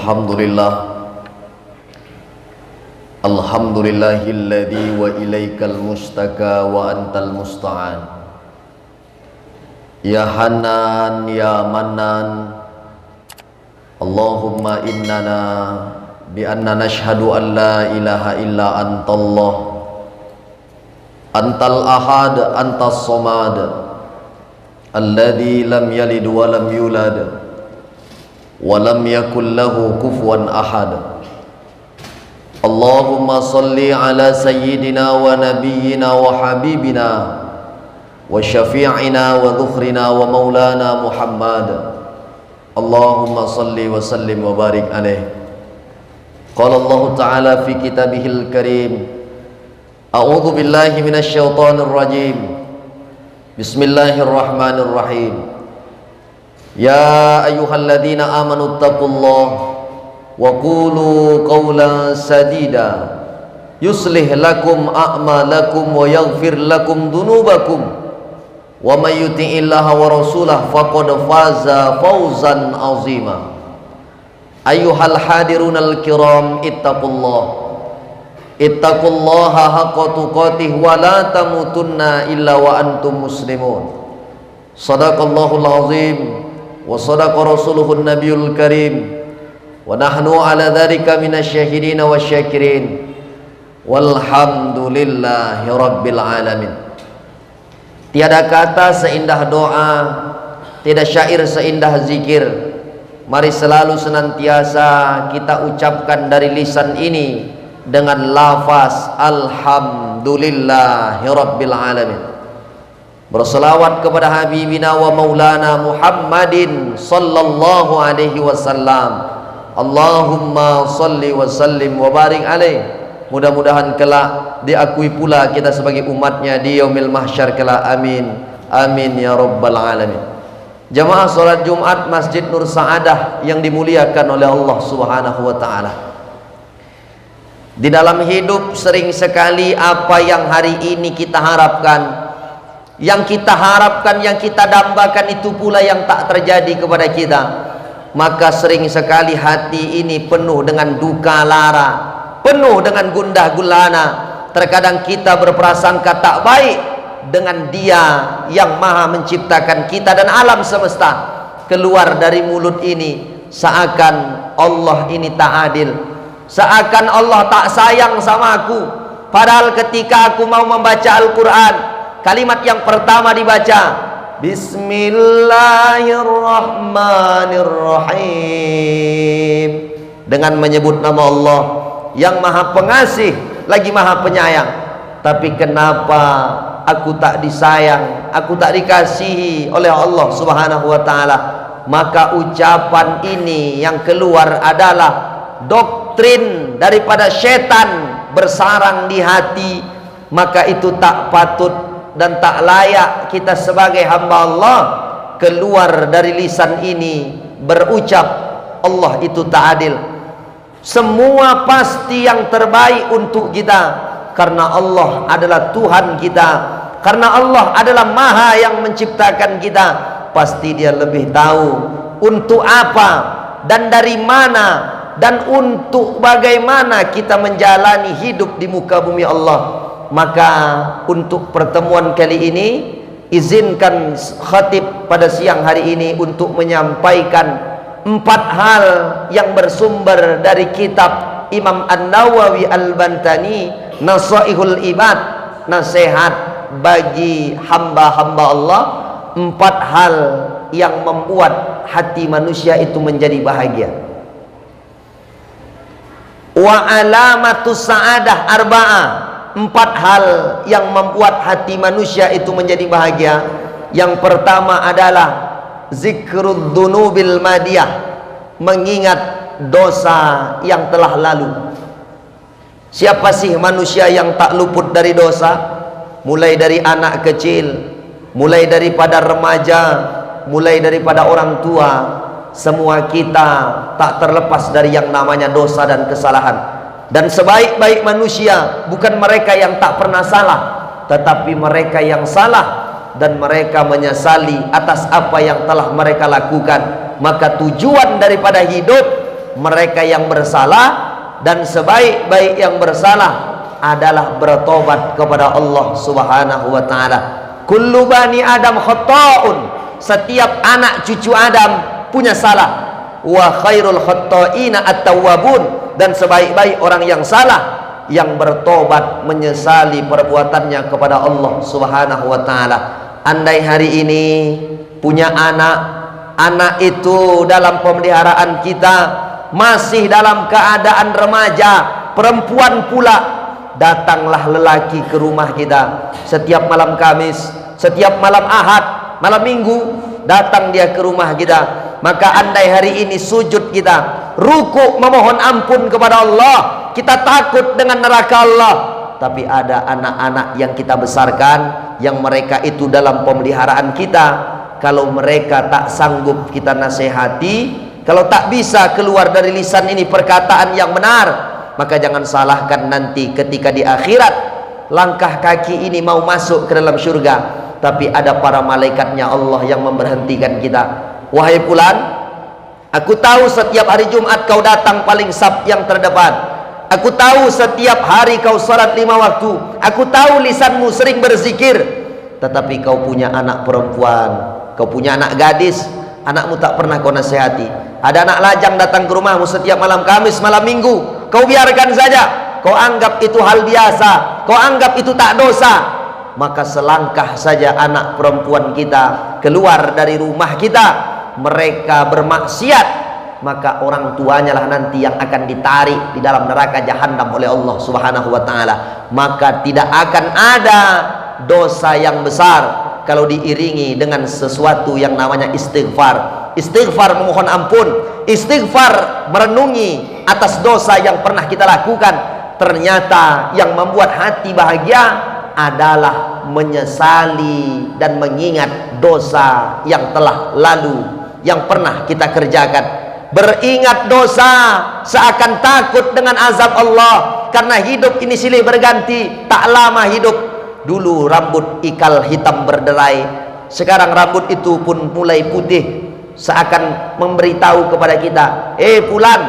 Alhamdulillah, alhamdulillahilladzi wa ilaikal mustaka wa antal musta'an. Ya Hanan ya Mannan, Allahumma innana bi anna nashhadu an la ilaha illa antallah, antal ahad, antas somad, alladzi lam yalid wa lam yulad walam yakul lahu kufuwan ahad. Allahumma salli ala sayyidina wa nabiyyina wa habibina wa syafi'ina wa dhukhrina wa maulana Muhammad. Allahumma salli wa sallim wa barik alaih. Qala Allah ta'ala fi kitabihil karim, a'udzu billahi minasy syaithanir rajim. Bismillahirrahmanirrahim. Ya ayyuhalladzina amanu taqullaha wa qulu qawlan sadida yuslih lakum a'malakum wa yaghfir lakum dhunubakum wa may yuti'illaha wa rasulahu faqad faza fawzan 'azima. Ayyuhal hadirunal kiram, ittaqullaha haqqa tuqatih wa la tamutunna illa wa antum muslimun. Shadaqallahul azim wa sadaqa rasuluhun nabiyul karim wa nahnu ala dzalika minasyahidin wasyakirin walhamdulillahi rabbil alamin. Tiada kata seindah doa, tiada syair seindah zikir. Mari selalu senantiasa kita ucapkan dari lisan ini dengan lafaz alhamdulillahi rabbil alamin. Berselawat kepada habibina wa maulana Muhammadin sallallahu alaihi wasallam. Allahumma salli wa sallim wa barik alaih. Mudah-mudahan kelak diakui pula kita sebagai umatnya di yaumil mahsyar kelak. Amin, amin ya rabbal alamin. Jamaah salat Jumat Masjid Nur Sa'adah yang dimuliakan oleh Allah Subhanahu wa taala. Di dalam hidup sering sekali apa yang hari ini kita harapkan, yang kita harapkan, yang kita dambakan itu pula yang tak terjadi kepada kita. Maka sering sekali hati ini penuh dengan duka lara, penuh dengan gundah gulana. Terkadang kita berprasangka tak baik dengan Dia yang maha menciptakan kita dan alam semesta. Keluar dari mulut ini seakan Allah ini tak adil, seakan Allah tak sayang sama aku. Padahal ketika aku mau membaca Al-Quran, kalimat yang pertama dibaca Bismillahirrahmanirrahim, dengan menyebut nama Allah yang maha pengasih lagi maha penyayang. Tapi kenapa aku tak disayang, aku tak dikasihi oleh Allah Subhanahu wa ta'ala? Maka ucapan ini yang keluar adalah doktrin daripada setan bersarang di hati. Maka itu tak patut dan tak layak kita sebagai hamba Allah keluar dari lisan ini berucap Allah itu tak adil. Semua pasti yang terbaik untuk kita, karena Allah adalah Tuhan kita, karena Allah adalah Maha yang menciptakan kita. Pasti Dia lebih tahu untuk apa dan dari mana dan untuk bagaimana kita menjalani hidup di muka bumi Allah. Maka untuk pertemuan kali ini, izinkan khatib pada siang hari ini untuk menyampaikan 4 hal yang bersumber dari kitab Imam An-Nawawi Al-Bantani, Nasaihul Ibad, nasihat bagi hamba-hamba Allah. 4 hal yang membuat hati manusia itu menjadi bahagia. Wa alamatus sa'adah arba'ah, 4 hal yang membuat hati manusia itu menjadi bahagia. Yang pertama adalah zikrud dunubil madiyah, mengingat dosa yang telah lalu. Siapa sih manusia yang tak luput dari dosa? Mulai dari anak kecil, mulai daripada remaja, mulai daripada orang tua, semua kita tak terlepas dari yang namanya dosa dan kesalahan. Dan sebaik-baik manusia bukan mereka yang tak pernah salah, tetapi mereka yang salah dan mereka menyesali atas apa yang telah mereka lakukan. Maka tujuan daripada hidup mereka yang bersalah, dan sebaik-baik yang bersalah adalah bertobat kepada Allah Subhanahu wa taala. Kullu bani Adam khata'un, setiap anak cucu Adam punya salah. Wa khairul khata'ina at-tawwabun, dan sebaik-baik orang yang salah yang bertobat menyesali perbuatannya kepada Allah Subhanahu wa taala. Andai hari ini punya anak itu dalam pemeliharaan kita masih dalam keadaan remaja, perempuan pula, datanglah lelaki ke rumah kita setiap malam Kamis, setiap malam Ahad, malam Minggu, datang dia ke rumah kita. Maka andai hari ini sujud kita, ruku memohon ampun kepada Allah, kita takut dengan neraka Allah, tapi ada anak-anak yang kita besarkan, yang mereka itu dalam pemeliharaan kita. Kalau mereka tak sanggup kita nasihati, kalau tak bisa keluar dari lisan ini perkataan yang benar, maka jangan salahkan nanti ketika di akhirat langkah kaki ini mau masuk ke dalam surga, tapi ada para malaikatnya Allah yang memberhentikan kita. Wahai fulan, aku tahu setiap hari Jumat kau datang paling saf yang terdepan. Aku tahu setiap hari kau salat 5 waktu. Aku tahu lisanmu sering berzikir. Tetapi kau punya anak perempuan, kau punya anak gadis, anakmu tak pernah kau nasihati. Ada anak lajang datang ke rumahmu setiap malam Kamis, malam Minggu, kau biarkan saja. Kau anggap itu hal biasa, kau anggap itu tak dosa. Maka selangkah saja anak perempuan kita keluar dari rumah kita, mereka bermaksiat, maka orang tuanya lah nanti yang akan ditarik di dalam neraka jahanam oleh Allah Subhanahu wa taala. Maka tidak akan ada dosa yang besar kalau diiringi dengan sesuatu yang namanya istighfar. Istighfar memohon ampun, istighfar merenungi atas dosa yang pernah kita lakukan. Ternyata yang membuat hati bahagia adalah menyesali dan mengingat dosa yang telah lalu, yang pernah kita kerjakan. Beringat dosa seakan takut dengan azab Allah, karena hidup ini silih berganti, tak lama hidup. Dulu rambut ikal hitam berderai, sekarang rambut itu pun mulai putih, seakan memberitahu kepada kita, fulan,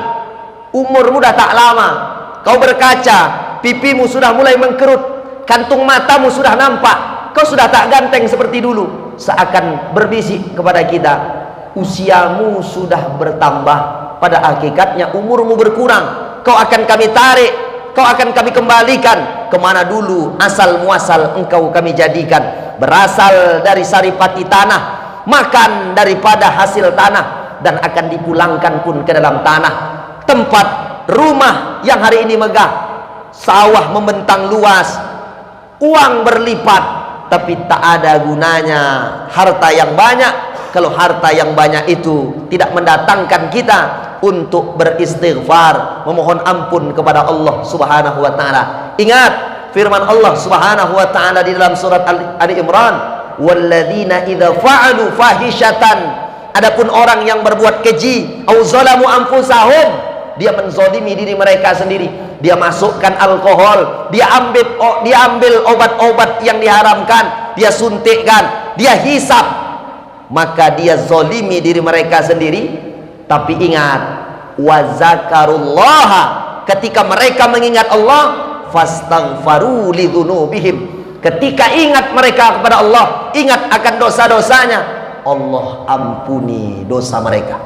umurmu dah tak lama, kau berkaca, pipimu sudah mulai mengkerut, kantung matamu sudah nampak, kau sudah tak ganteng seperti dulu. Seakan berbisik kepada kita, usiamu sudah bertambah, pada hakikatnya umurmu berkurang. Kau akan kami tarik, kau akan kami kembalikan kemana dulu asal muasal engkau kami jadikan. Berasal dari saripati tanah, makan daripada hasil tanah, dan akan dipulangkan pun ke dalam tanah. Tempat rumah yang hari ini megah, sawah membentang luas, uang berlipat, tapi tak ada gunanya harta yang banyak kalau harta yang banyak itu tidak mendatangkan kita untuk beristighfar, memohon ampun kepada Allah Subhanahu wa taala. Ingat firman Allah Subhanahu wa taala di dalam surat Ali Imran, walladzina idza fa'alu fahishatan, adapun orang yang berbuat keji, au zalamu anfusahum, dia menzolimi diri mereka sendiri, dia masukkan alkohol, dia ambil obat-obat yang diharamkan, dia suntikkan, dia hisap, maka dia zolimi diri mereka sendiri. Tapi ingat, wazakarullaha, ketika mereka mengingat Allah, fastaghfaru lidzunubihim, ketika ingat mereka kepada Allah, ingat akan dosa-dosanya, Allah ampuni dosa mereka.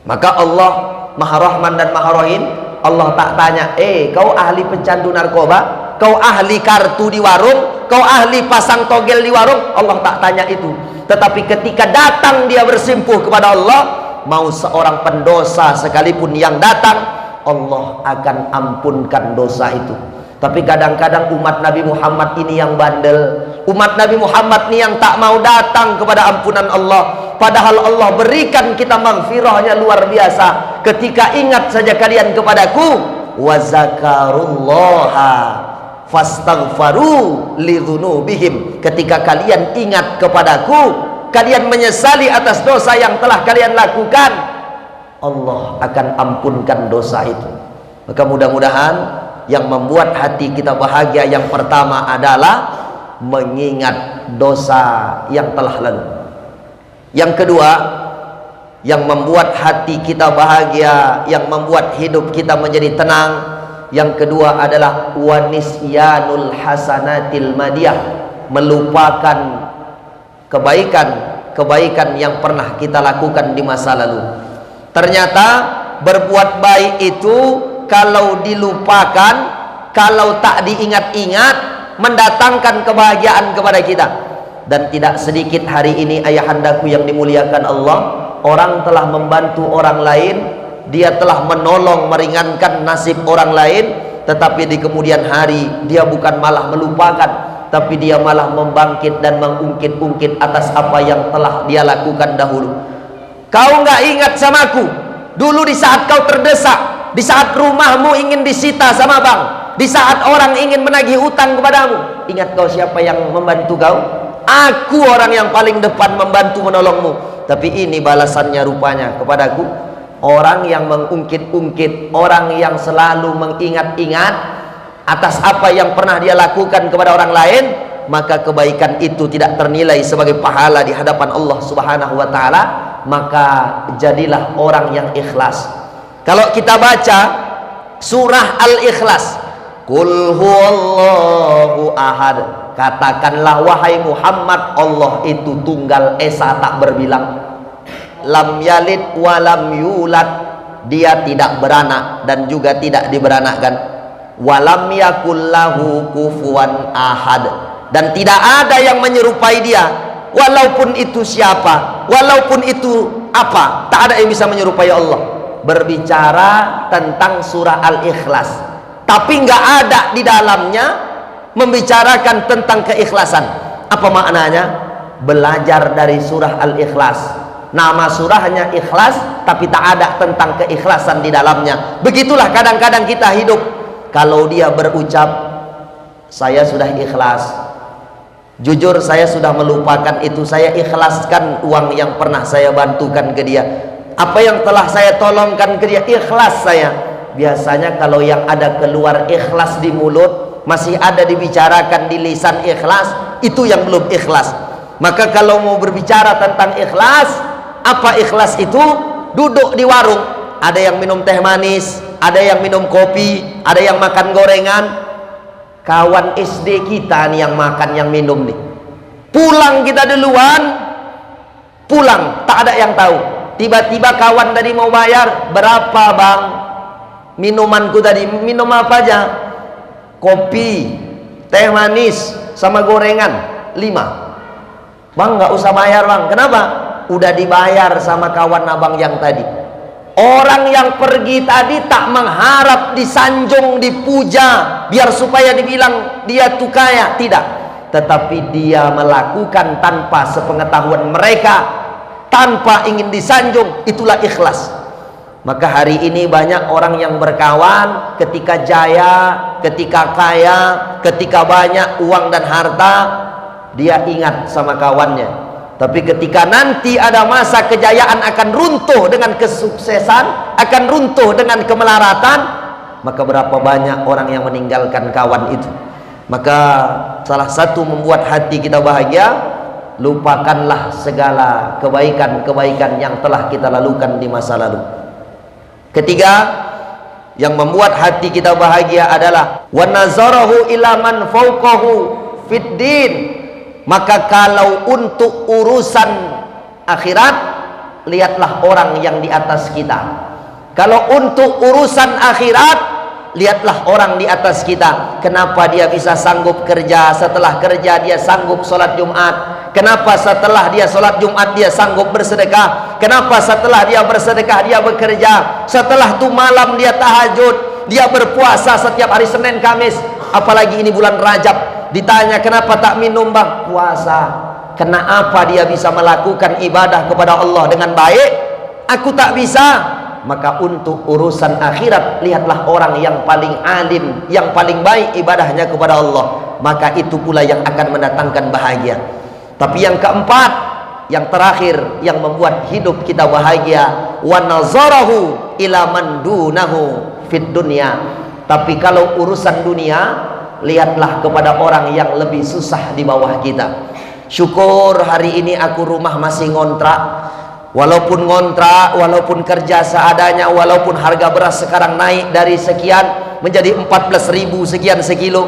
Maka Allah Maha Rahman dan Maha Rahim. Allah tak tanya, kau ahli pecandu narkoba, kau ahli kartu di warung, kau ahli pasang togel di warung. Allah tak tanya itu. Tetapi ketika datang dia bersimpuh kepada Allah, mau seorang pendosa sekalipun yang datang, Allah akan ampunkan dosa itu. Tapi kadang-kadang umat Nabi Muhammad ini yang bandel, umat Nabi Muhammad ini yang tak mau datang kepada ampunan Allah. Padahal Allah berikan kita maghfirahnya luar biasa. Ketika ingat saja kalian kepadaku, wa zakarullaha fastaghfaru lidzunubihim, ketika kalian ingat kepadaku, kalian menyesali atas dosa yang telah kalian lakukan, Allah akan ampunkan dosa itu. Maka mudah-mudahan yang membuat hati kita bahagia yang pertama adalah mengingat dosa yang telah lalu. Yang kedua, yang membuat hati kita bahagia, yang membuat hidup kita menjadi tenang. Yang kedua adalah wanisyanul hasanatil madiyah, melupakan kebaikan yang pernah kita lakukan di masa lalu. Ternyata berbuat baik itu kalau dilupakan, kalau tak diingat-ingat, mendatangkan kebahagiaan kepada kita. Dan tidak sedikit hari ini ayahandaku yang dimuliakan Allah, orang telah membantu orang lain, dia telah menolong meringankan nasib orang lain, tetapi di kemudian hari dia bukan malah melupakan, tapi dia malah membangkit dan mengungkit-ungkit atas apa yang telah dia lakukan dahulu. Kau nggak ingat samaku dulu di saat kau terdesak, di saat rumahmu ingin disita sama bank, di saat orang ingin menagih utang kepadamu. Ingat kau siapa yang membantu kau? Aku orang yang paling depan membantu menolongmu. Tapi ini balasannya rupanya kepadaku, orang yang mengungkit-ungkit, orang yang selalu mengingat-ingat atas apa yang pernah dia lakukan kepada orang lain, maka kebaikan itu tidak ternilai sebagai pahala di hadapan Allah Subhanahu wa taala. Maka jadilah orang yang ikhlas. Kalau kita baca surah Al-Ikhlas, Qul huwallahu ahad, katakanlah wahai Muhammad, Allah itu tunggal esa tak berbilang. Lam yalid walam yulad, dia tidak beranak dan juga tidak diberanakkan. Walam yakullahu kufuwan ahad, dan tidak ada yang menyerupai dia, walaupun itu siapa, walaupun itu apa, tak ada yang bisa menyerupai Allah. Berbicara tentang surah Al-Ikhlas, tapi nggak ada di dalamnya membicarakan tentang keikhlasan. Apa maknanya? Belajar dari surah Al-Ikhlas. Nama surahnya ikhlas, tapi tak ada tentang keikhlasan di dalamnya. Begitulah kadang-kadang kita hidup. Kalau dia berucap, saya sudah ikhlas, jujur saya sudah melupakan itu, saya ikhlaskan uang yang pernah saya bantukan ke dia, apa yang telah saya tolongkan ke dia, ikhlas saya. Biasanya kalau yang ada keluar ikhlas di mulut, masih ada dibicarakan di lisan ikhlas, itu yang belum ikhlas. Maka kalau mau berbicara tentang ikhlas, apa ikhlas itu? Duduk di warung, ada yang minum teh manis, ada yang minum kopi, ada yang makan gorengan. Kawan SD kita nih yang makan yang minum nih, pulang kita duluan, pulang tak ada yang tahu. Tiba-tiba kawan tadi mau bayar, berapa bang minumanku tadi? Minum apa aja? Kopi, teh manis sama gorengan 5. Bang nggak usah bayar bang. Kenapa? Udah dibayar sama kawan abang yang tadi. Orang yang pergi tadi tak mengharap disanjung, dipuja, biar supaya dibilang dia tuh kaya, tidak. Tetapi dia melakukan tanpa sepengetahuan mereka, tanpa ingin disanjung. Itulah ikhlas. Maka hari ini banyak orang yang berkawan ketika jaya, ketika kaya, ketika banyak uang dan harta, dia ingat sama kawannya. Tapi ketika nanti ada masa kejayaan akan runtuh dengan kesuksesan, akan runtuh dengan kemelaratan, maka berapa banyak orang yang meninggalkan kawan itu. Maka salah satu membuat hati kita bahagia, lupakanlah segala kebaikan-kebaikan yang telah kita lakukan di masa lalu. Ketiga, yang membuat hati kita bahagia adalah wa nazarahu ila man fawqahu fid din. Maka kalau untuk urusan akhirat, lihatlah orang yang di atas kita. Kalau untuk urusan akhirat, lihatlah orang di atas kita. Kenapa dia bisa sanggup kerja, setelah kerja dia sanggup sholat Jumat? Kenapa setelah dia sholat Jumat dia sanggup bersedekah? Kenapa setelah dia bersedekah dia bekerja? Setelah itu malam dia tahajud, dia berpuasa setiap hari Senin Kamis. Apalagi ini bulan Rajab, ditanya kenapa tak minum bang? Puasa. Kenapa dia bisa melakukan ibadah kepada Allah dengan baik? Aku tak bisa. Maka untuk urusan akhirat, lihatlah orang yang paling alim, yang paling baik ibadahnya kepada Allah. Maka itu pula yang akan mendatangkan bahagia. Tapi yang keempat, yang terakhir, yang membuat hidup kita bahagia, wa nazarahu ila man dunahu fid dunya. Tapi kalau urusan dunia, lihatlah kepada orang yang lebih susah di bawah kita. Syukur hari ini aku rumah masih ngontrak, Walaupun ngontrak, walaupun kerja seadanya, walaupun harga beras sekarang naik dari sekian menjadi 14.000 sekian sekilo,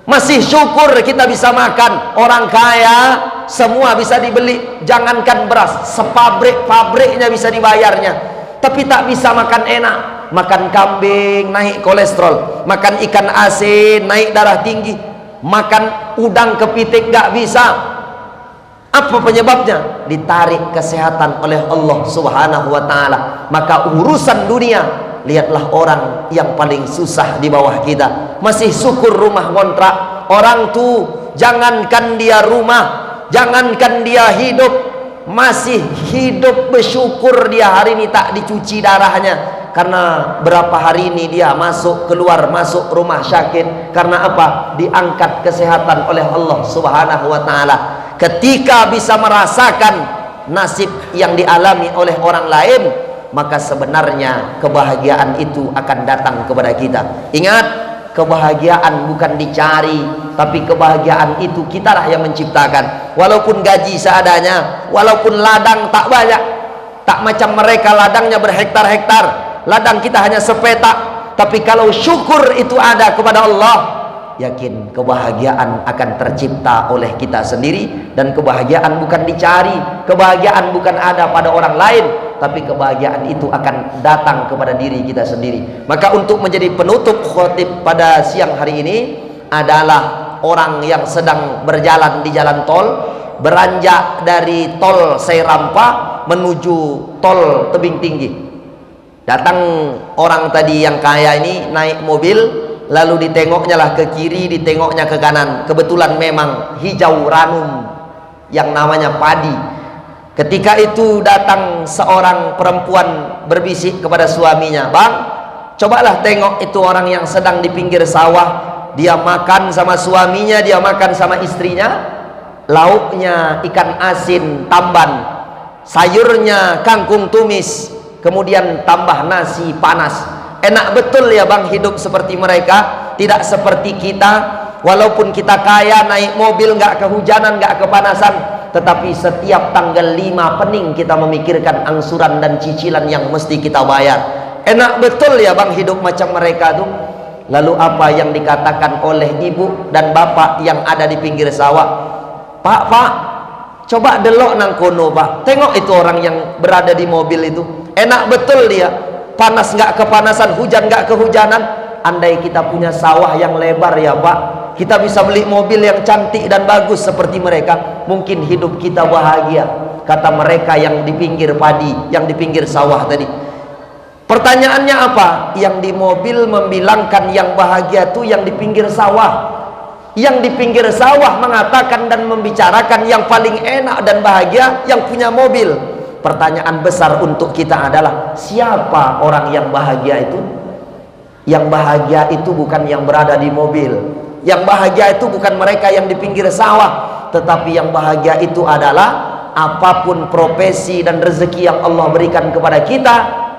masih syukur kita bisa makan. Orang kaya semua bisa dibeli, jangankan beras, sepabrik-pabriknya bisa dibayarnya, tapi tak bisa makan enak. Makan kambing naik kolesterol, makan ikan asin naik darah tinggi, makan udang kepiting nggak bisa. Apa penyebabnya? Ditarik kesehatan oleh Allah Subhanahu wa ta'ala. Maka urusan dunia, lihatlah orang yang paling susah di bawah kita masih syukur rumah kontrak. Orang tuh jangankan dia rumah, jangankan dia hidup, masih hidup bersyukur dia hari ini tak dicuci darahnya. Karena berapa hari ini dia masuk keluar masuk rumah sakit. Karena apa? Diangkat kesehatan oleh Allah Subhanahu wa ta'ala. Ketika bisa merasakan nasib yang dialami oleh orang lain, maka sebenarnya kebahagiaan itu akan datang kepada kita. Ingat, kebahagiaan bukan dicari, tapi kebahagiaan itu kitalah yang menciptakan. Walaupun gaji seadanya, walaupun ladang tak banyak, tak macam mereka ladangnya berhektar-hektar, ladang kita hanya sepetak. Tapi kalau syukur itu ada kepada Allah, yakin kebahagiaan akan tercipta oleh kita sendiri. Dan kebahagiaan bukan dicari, kebahagiaan bukan ada pada orang lain, tapi kebahagiaan itu akan datang kepada diri kita sendiri. Maka untuk menjadi penutup khotib pada siang hari ini adalah orang yang sedang berjalan di jalan tol, beranjak dari tol Serampa menuju tol Tebing Tinggi. Datang orang tadi yang kaya ini naik mobil, lalu ditengoknya lah ke kiri, ditengoknya ke kanan. Kebetulan memang hijau ranum yang namanya padi. Ketika itu datang seorang perempuan berbisik kepada suaminya, "Bang, cobalah tengok itu orang yang sedang di pinggir sawah. Dia makan sama suaminya, dia makan sama istrinya. Lauknya ikan asin tamban, sayurnya kangkung tumis, kemudian tambah nasi panas. Enak betul ya bang hidup seperti mereka, tidak seperti kita. Walaupun kita kaya, naik mobil, nggak kehujanan, nggak kepanasan, tetapi setiap tanggal 5 pening kita memikirkan angsuran dan cicilan yang mesti kita bayar. Enak betul ya bang hidup macam mereka tuh." Lalu apa yang dikatakan oleh ibu dan bapak yang ada di pinggir sawah? Pak, coba delok nang kono pak, tengok itu orang yang berada di mobil itu. Enak betul dia, panas nggak kepanasan, hujan nggak kehujanan. Andai kita punya sawah yang lebar ya pak, kita bisa beli mobil yang cantik dan bagus seperti mereka, mungkin hidup kita bahagia. Kata mereka yang di pinggir padi, yang di pinggir sawah tadi. Pertanyaannya apa? Yang di mobil membilangkan yang bahagia itu yang di pinggir sawah. Yang di pinggir sawah mengatakan dan membicarakan yang paling enak dan bahagia yang punya mobil. Pertanyaan besar untuk kita adalah, siapa orang yang bahagia itu? Yang bahagia itu bukan yang berada di mobil, yang bahagia itu bukan mereka yang di pinggir sawah, tetapi yang bahagia itu adalah apapun profesi dan rezeki yang Allah berikan kepada kita,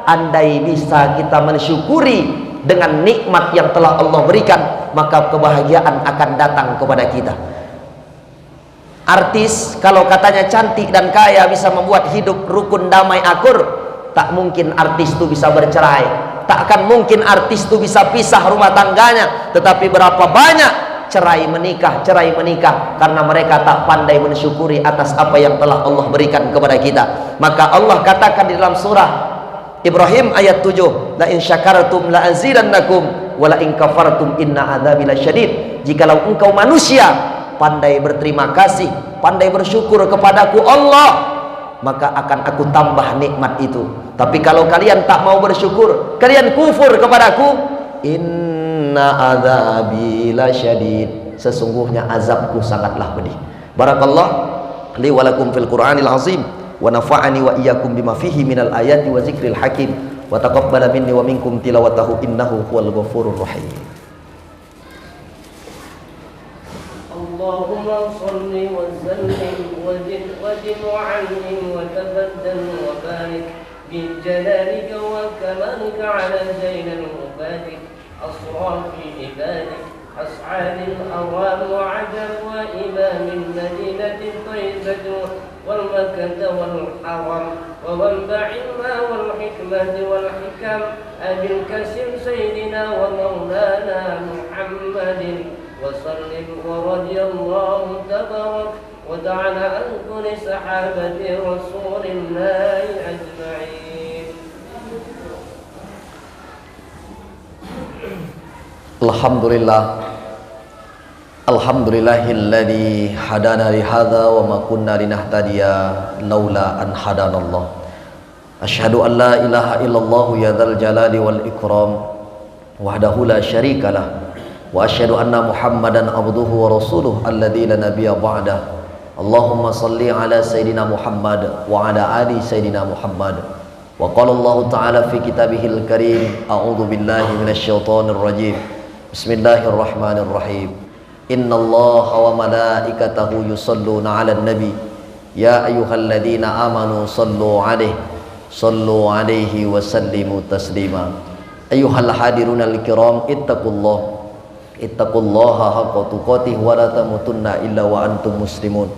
andai bisa kita mensyukuri dengan nikmat yang telah Allah berikan, maka kebahagiaan akan datang kepada kita. Artis kalau katanya cantik dan kaya bisa membuat hidup rukun damai akur, tak mungkin artis itu bisa bercerai, tak akan mungkin artis itu bisa pisah rumah tangganya. Tetapi berapa banyak cerai menikah karena mereka tak pandai mensyukuri atas apa yang telah Allah berikan kepada kita. Maka Allah katakan di dalam surah Ibrahim ayat 7, "La in syakartum la azidannakum wa la in kafartum inna adzabi lasyadid." Jikalau engkau manusia pandai berterima kasih, pandai bersyukur kepadaku Allah, maka akan aku tambah nikmat itu. Tapi kalau kalian tak mau bersyukur, kalian kufur kepadaku, inna adzabi lasyadid, sesungguhnya azabku sangatlah pedih. Barakallah li wa lakum fil Qur'anil azim, wa nafa'ani wa iyyakum bima fihi minal ayati wa zikril hakim, wa taqabbala minni wa minkum tilawatahu innahu huwal ghafurur rahim. Allahumma shalli wa sallim wa zid wa allim wa tabaddal wa barik bi jalalika wa kamalika ala zainal mubarak asrafi ibadik أصحاب الأرام وعجب وإمام المدينة الطيبة والمكة والحرم ومنبع الماء والحكمة والحكم أبي الكسم سيدنا ومولانا محمد وسلم ورضي الله تبارك وتعالى عن كل صحابة رسول الله أجمعين. Alhamdulillahilladzi hadana li hadza wa ma kunna linahtadiya laula an hadanallah. Asyhadu an la ilaha illallah ya dzal jalali wal ikram wahdahu la syarikalah wa asyhadu anna Muhammadan abduhu wa rasuluh alladzi la nabiyya ba'dah. Allahumma shalli ala sayidina Muhammad wa ala ali sayidina Muhammad. Wa qala Allah ta'ala fi kitabihil karim, a'udzu billahi minasy syaithanir rajim. Bismillahirrahmanirrahim. Innallaha wa malaikatahu yusholluna 'alan nabi ya ayyuhalladzina amanu shallu 'alaihi wa sallimu taslima. Ayyuhal hadirunal kiram, ittaqullaha haqqa tuqatih wa la tamutunna illa wa antum muslimun.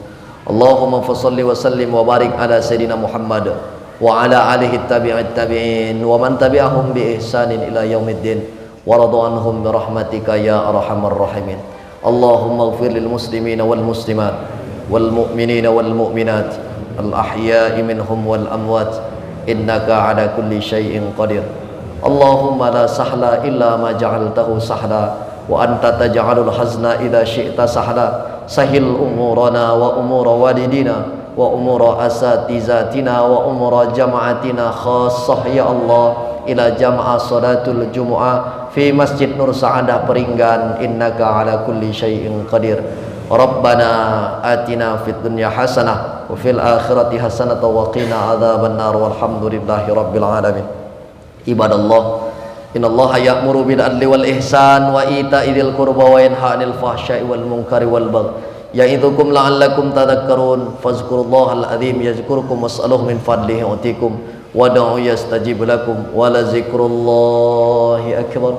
Allahumma fashalli wa sallim wa barik ala sayidina Muhammad wa ala alihi tabi'in wa man tabi'ahum bi ihsanin ila yaumiddin wa radu anhum bi rahmatika ya arhamar rahimin. Allahumma ighfir lil muslimina wal muslimat wal mu'minina wal mu'minat al ahya'i minhum wal amwat innaka ala kulli syai'in qadir. Allahumma la sahla illa ma ja'altahu sahla wa anta taj'alul hazna idza syi'ta sahla. Sahil umurana wa umura walidina wa umura asatizatina wa umura jama'atina khassah ya Allah ila jama'a salatul jumu'ah fi Masjid Nur Sa'adah Peringgan, innaka ala kulli syai'in qadir. Rabbana atina fid dunya hasanah wa fil akhirati hasanah wa qina adzabannar walhamdulillahi rabbil alamin. Ibadallah, innallaha ya'muru bil adli wal ihsan wa ita'i dzil qurba wa yanha 'anil fahsya'i wal munkari wal baghi ya'idzukum la'allakum tadhakkarun. Fazkurullahal azim yazkurkum was'aluhu min fadlihi yu'tikum wad'u yastajib lakum wa la zikrullahi akbar.